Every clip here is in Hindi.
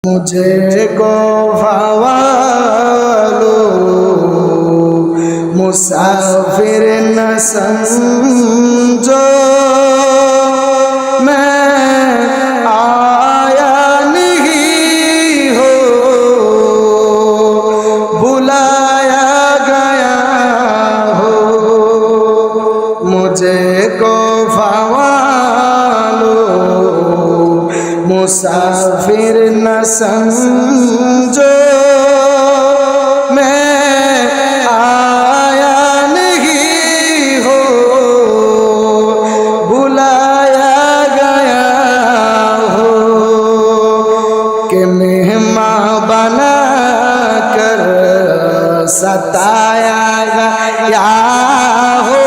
मुझे को हवालो मुसाफिर न समझो, मैं आया नहीं हो बुलाया गया हो। मुझे को हवालो मुसाफिर न समझो, मैं आया नहीं हो बुलाया गया हो। कि मेहमान बना कर सताया गया हो,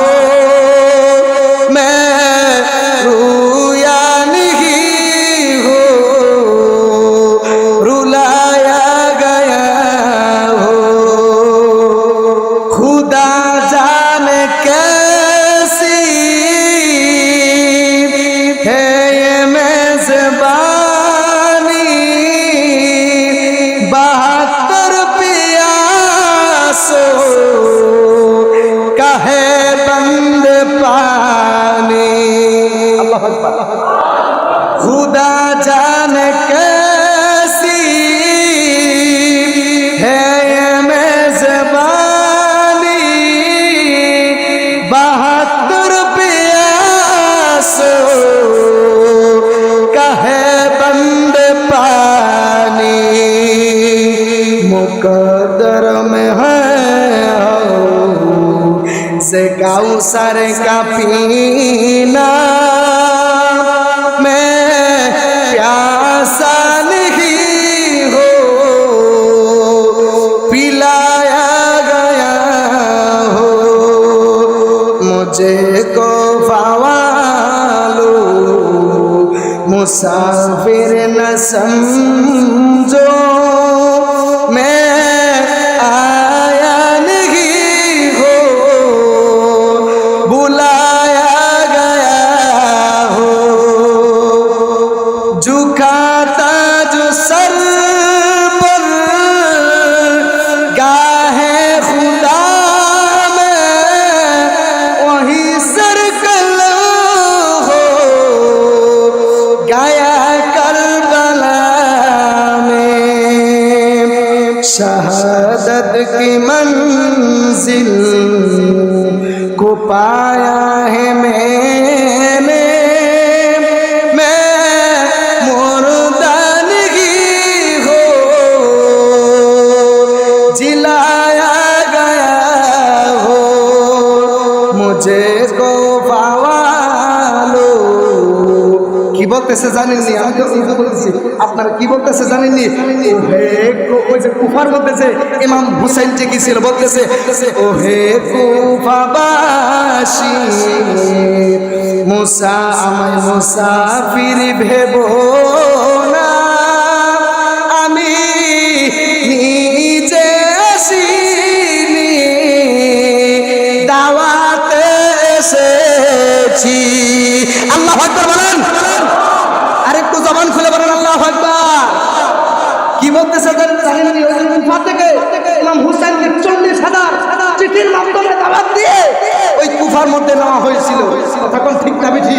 खुदा जाने कैसी है ये मेज़बानी, 72 प्यासों का है बंद पानी। मुकद्दर में है से काउसर का पीना, प्यासा नहीं हो पिलाया गया हो। मुझे को फवालो मुसाफिर न समझो, मैं आया नहीं हो बुलाया गया हो। झुकाता जो सर पर गाहे खुदा में, वही सरकल हो गया करबला में। शहादत की मंजिल को पाया है मैंने, जिलाया गया हो। मुझे को পাওয়ালো কি বলতেছে জানেননি? আমি তো বলছি, আপনারা কি বলতেছে জানেননি? ওহে ওই যে কুফার বলতেছে, ইমাম হুসাইন যে কি ছিল বলতেছে, ওহে কুফাবাসী মুসা আমায় মুসাফির ভেবো না, আমি নিজে আসিনি দাওয়াতে এসেছি। আল্লাহু আকবার বলেন, আরেকটু জবান খুলে বলেন আল্লাহু আকবার। কি বলতেছে জানেন? ওই কুফা থেকে ইমাম হুসাইনকে 40,000 চিঠির মাধ্যমে দাওয়াত দিয়ে ওই কুফার মধ্যে নেওয়া হয়েছিল। তখন ঠিক না বেঠি?